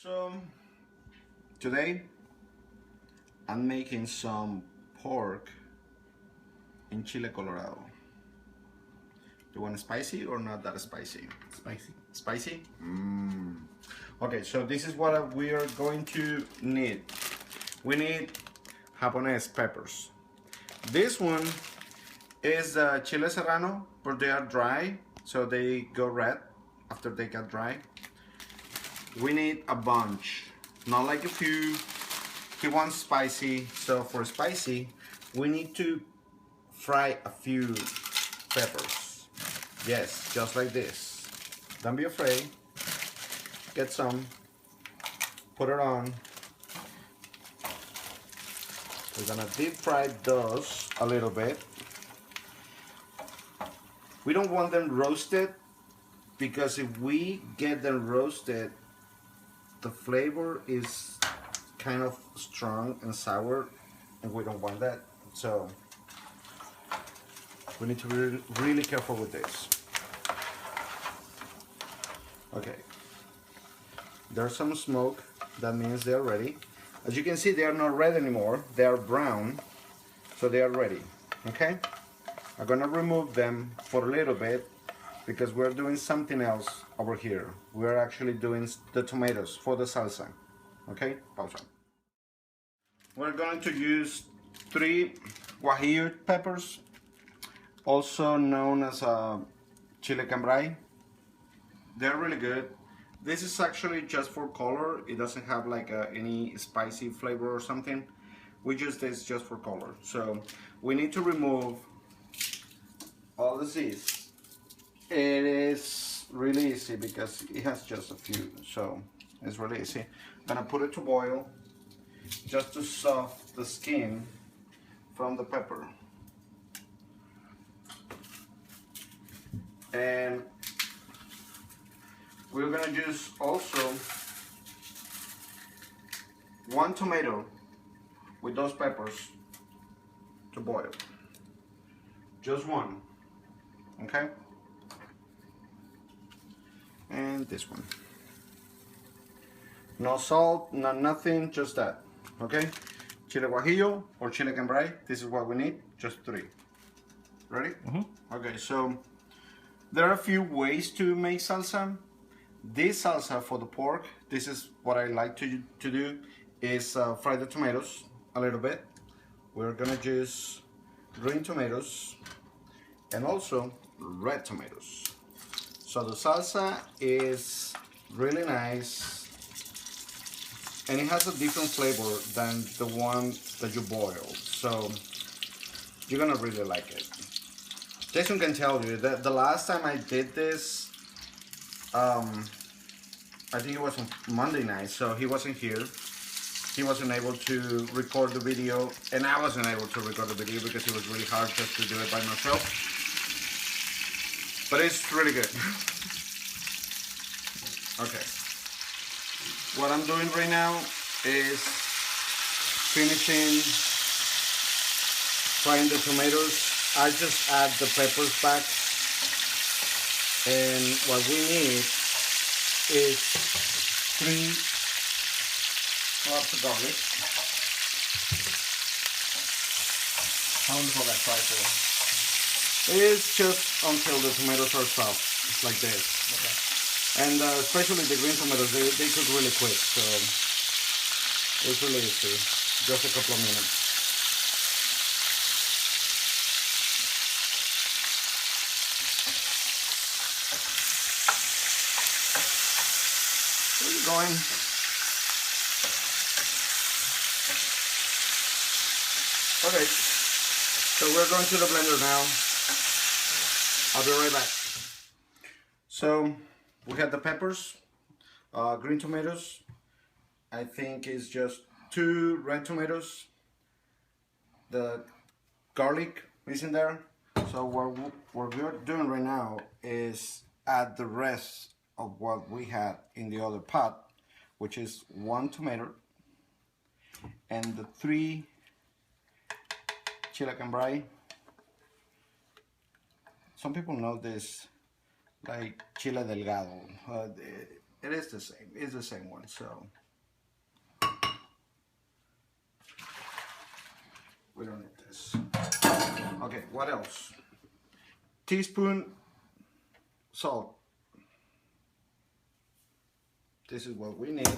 So today I'm making some pork in Chile Colorado. Do you want it spicy or not that spicy? Spicy. Spicy? Okay, so this is what we are going to need. We need Japones peppers. This one is Chile Serrano, but they are dry, so they go red after they get dry. We need a bunch, not like a few. He wants spicy, so for spicy, we need to fry a few peppers. Yes, just like this. Don't be afraid. Get some, put it on. We're gonna deep fry those a little bit. We don't want them roasted because if we get them roasted, the flavor is kind of strong and sour, and we don't want that. So we need to be really careful with this. Okay, there's some smoke. That means they're ready. As you can see, they are not red anymore. They are brown, so they are ready. Okay, I'm gonna remove them for a little bit because we're doing something else over here. We're actually doing the tomatoes for the salsa. Okay, pausa. We're going to use 3 Guajillo peppers, also known as chile cambray. They're really good. This is actually just for color. It doesn't have like any spicy flavor or something. We use this just for color. So we need to remove all the seeds. It is really easy because it has just a few, so it's really easy. I'm gonna put it to boil just to soften the skin from the pepper. And we're gonna use also 1 tomato with those peppers to boil. Just 1, okay? And this one. No salt, no nothing, just that. Okay? Chile Guajillo or chile cambray, this is what we need, just 3. Ready? Okay, so there are a few ways to make salsa. This salsa for the pork, this is what I like to do, is fry the tomatoes a little bit. We're gonna use green tomatoes and also red tomatoes. So the salsa is really nice and it has a different flavor than the one that you boiled. So you're gonna really like it. Jason can tell you that the last time I did this, I think it was on Monday night, so he wasn't here. He wasn't able to record the video, and I wasn't able to record the video because it was really hard just to do it by myself. But it's really good. Okay. What I'm doing right now is finishing frying the tomatoes. I just add the peppers back. And what we need is 3 cloves of garlic. How long will that fry for? It's just until the tomatoes are soft. It's like this. Okay. And especially the green tomatoes, they cook really quick, so it's really easy. Just a couple of minutes. Where are you going? Okay, so we're going to the blender now. I'll be right back. So we have the peppers, green tomatoes. I think it's just 2 red tomatoes. The garlic is in there. So what we're doing right now is add the rest of what we had in the other pot, which is 1 tomato and the 3 chile cambray. Some people know this like chile delgado. It is the same. It's the same one. So we don't need this. Okay, what else? Teaspoon salt. This is what we need.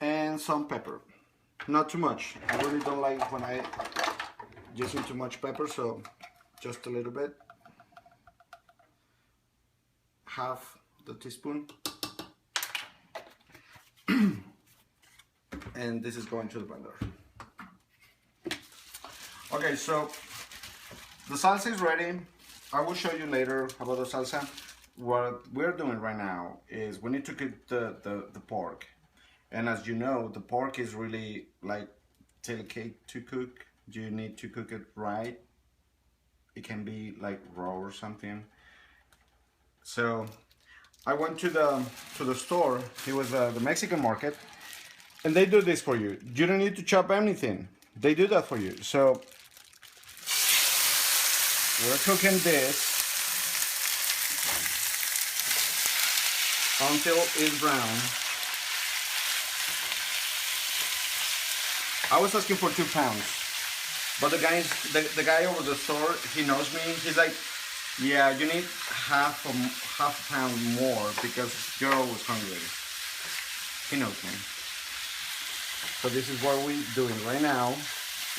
And some pepper. Not too much. I really don't like when I using too much pepper, so just a little bit. Half the teaspoon. And this is going to the blender. Okay, so the salsa is ready. I will show you later about the salsa. What we're doing right now is we need to cook the pork. And as you know, the pork is really like delicate to cook. You need to cook it right. It can be like raw or something. So I went to the store. It was the Mexican market, and they do this for you. You don't need to chop anything. They do that for you. So we're cooking this until it's brown. I was asking for 2 pounds, but the guy over the store, he knows me. He's like, yeah, you need half a pound more because you're always hungry. He knows me. So this is what we're doing right now.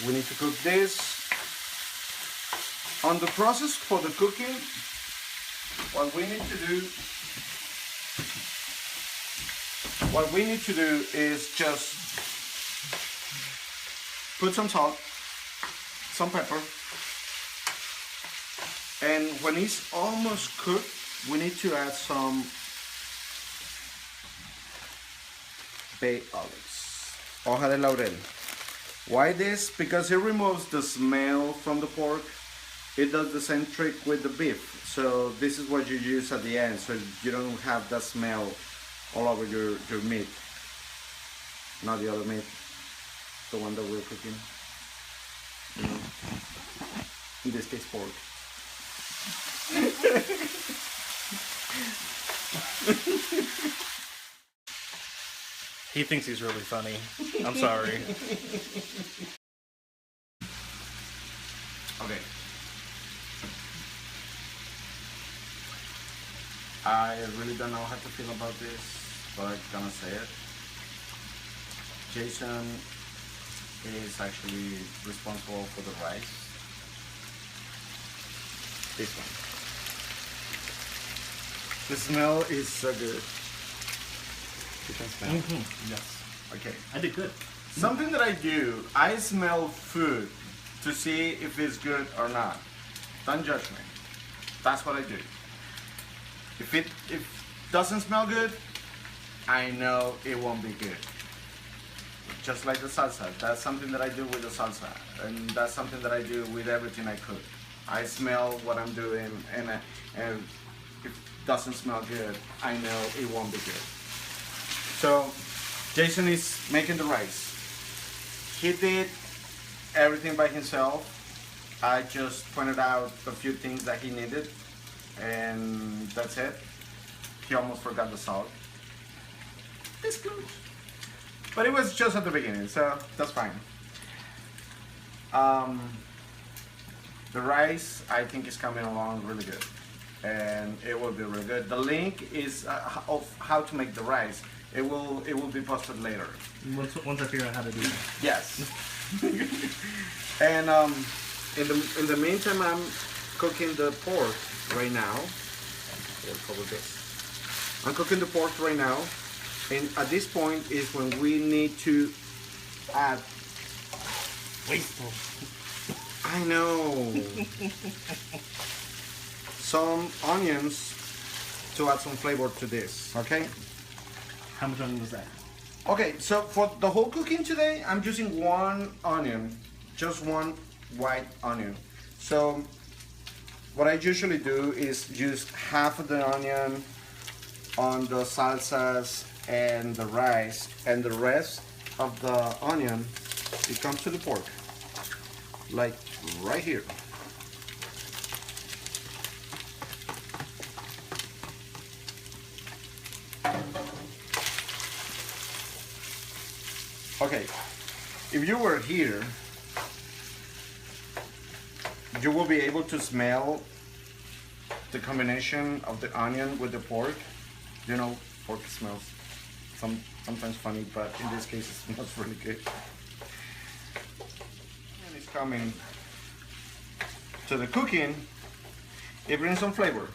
We need to cook this. On the process for the cooking, what we need to do is just put some salt, some pepper, and when it's almost cooked, we need to add some bay olives, hoja de laurel. Why this? Because it removes the smell from the pork. It does the same trick with the beef. So this is what you use at the end, so you don't have that smell all over your meat. Not the other meat, the one that we're cooking. In this case, pork. He thinks he's really funny. I'm sorry. Okay. I really don't know how to feel about this, but I'm gonna say it. Jason is actually responsible for the rice. This one. The smell is so good. You can smell it? Yes. Okay. I did good. Something that I do, I smell food to see if it's good or not. Don't judge me. That's what I do. If it doesn't smell good, I know it won't be good. Just like the salsa. That's something that I do with the salsa. And that's something that I do with everything I cook. I smell what I'm doing, and if it doesn't smell good, I know it won't be good. So Jason is making the rice. He did everything by himself. I just pointed out a few things that he needed, and that's it. He almost forgot the salt. It's good. But it was just at the beginning, so that's fine. The rice, I think, is coming along really good, and it will be really good. The link is of how to make the rice. It will be posted later. Once I figure out how to do that. Yes. And in the meantime, I'm cooking the pork right now. We'll cover this. I'm cooking the pork right now, and at this point is when we need to add. Wasteful. I know. Some onions to add some flavor to this. Okay. How much onion was that? Okay, so for the whole cooking today, I'm using 1 onion, just 1 white onion. So what I usually do is use half of the onion on the salsas and the rice, and the rest of the onion, it comes to the pork, like right here. Okay, if you were here, you will be able to smell the combination of the onion with the pork. You know, pork smells sometimes funny, but in this case it smells really good. And it's coming to the cooking, it brings some flavor.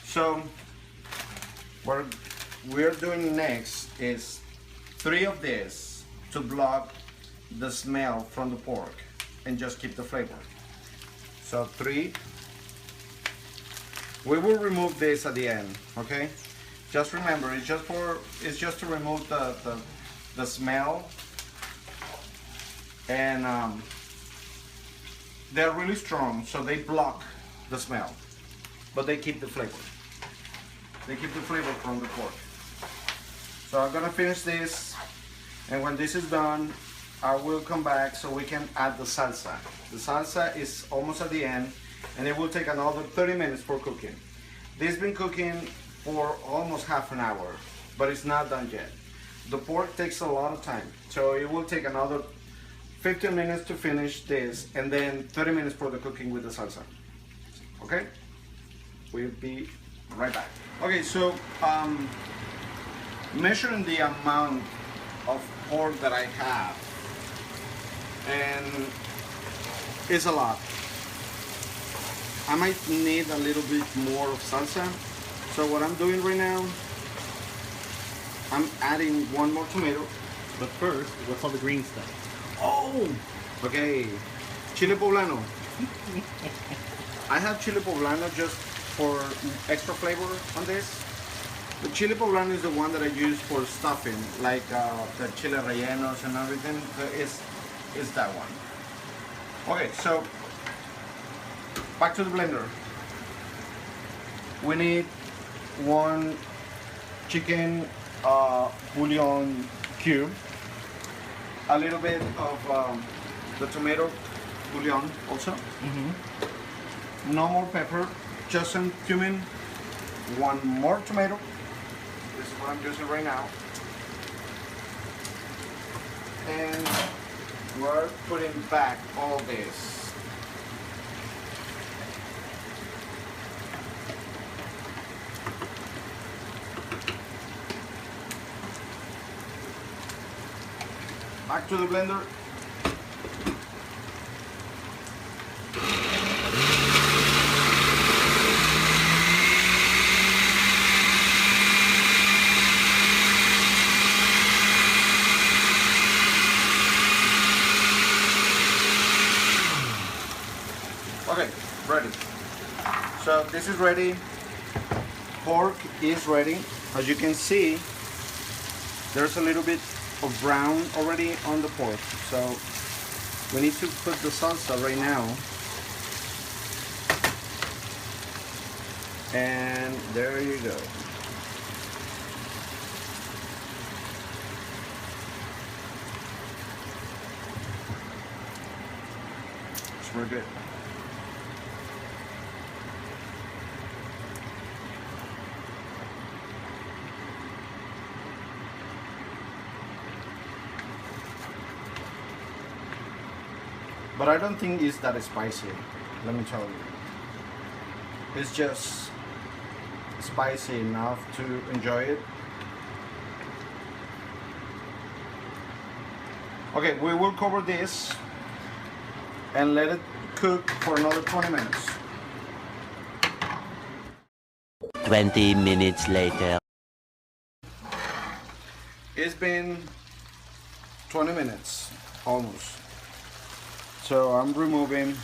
So what we're doing next is 3 of this to block the smell from the pork and just keep the flavor. So 3. We will remove this at the end, okay? Just remember, it's just to remove the smell, and they're really strong, so they block the smell, but they keep the flavor. They keep the flavor from the pork. So I'm gonna finish this, and when this is done, I will come back so we can add the salsa. The salsa is almost at the end, and it will take another 30 minutes for cooking. This has been cooking for almost half an hour, but it's not done yet. The pork takes a lot of time, so it will take another 15 minutes to finish this, and then 30 minutes for the cooking with the salsa. Okay? We'll be right back. Okay, so measuring the amount of pork that I have, and it's a lot. I might need a little bit more of salsa. So what I'm doing right now, I'm adding 1 more tomato. But first, what's all the green stuff? Oh, okay. Chile Poblano. I have Chile Poblano just for extra flavor on this. The Chile Poblano is the one that I use for stuffing, like the chile rellenos and everything. It's that one. Okay, so back to the blender. We need 1 chicken bouillon cube, a little bit of the tomato bouillon also. No more pepper, just some cumin, 1 more tomato. This is what I'm using right now. And we're putting back all this. Back to the blender. Okay, ready. So this is ready. Pork is ready. As you can see, there's a little bit of brown already on the pork, so we need to put the salsa right now, and there you go. It's really good. But I don't think it's that spicy, let me tell you. It's just spicy enough to enjoy it. Okay, we will cover this and let it cook for another 20 minutes. 20 minutes later. It's been 20 minutes, almost. So I'm removing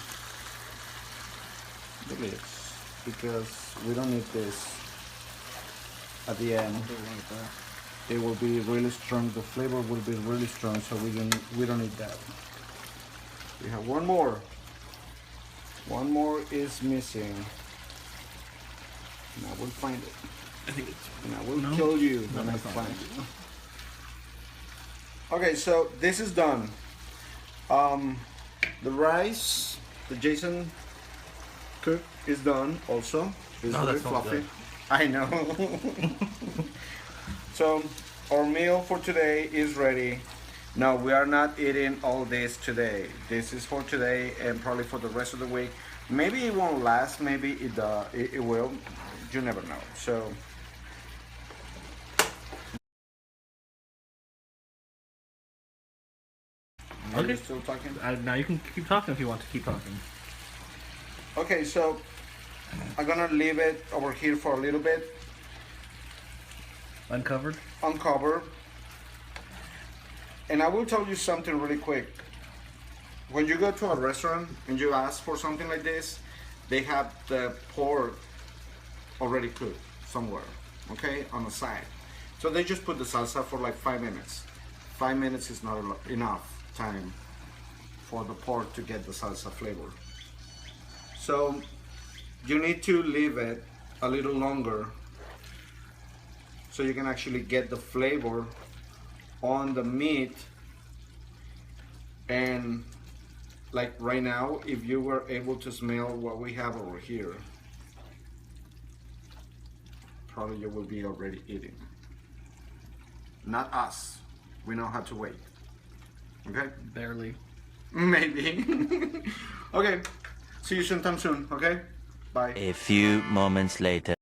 the lids because we don't need this at the end. It will be really strong. The flavor will be really strong, so we don't need that. We have 1 more. 1 more is missing. And I will find it. I think it's... And I will kill you when I find it. Okay, so this is done. The rice, the Jason cook is done also. It's very fluffy. Good. I know. So our meal for today is ready. No, we are not eating all this today. This is for today and probably for the rest of the week. Maybe it won't last, maybe it will. You never know. So are you still talking? Now you can keep talking if you want to keep talking. Okay, so I'm gonna leave it over here for a little bit. Uncovered? Uncover. And I will tell you something really quick. When you go to a restaurant and you ask for something like this, they have the pork already cooked somewhere, okay, on the side. So they just put the salsa for like 5 minutes. 5 minutes is not enough time for the pork to get the salsa flavor. So you need to leave it a little longer so you can actually get the flavor on the meat. And like right now, if you were able to smell what we have over here, probably you will be already eating. Not us. We know how to wait. Okay? Barely. Maybe. Okay. See you sometime soon, okay? Bye. A few moments later.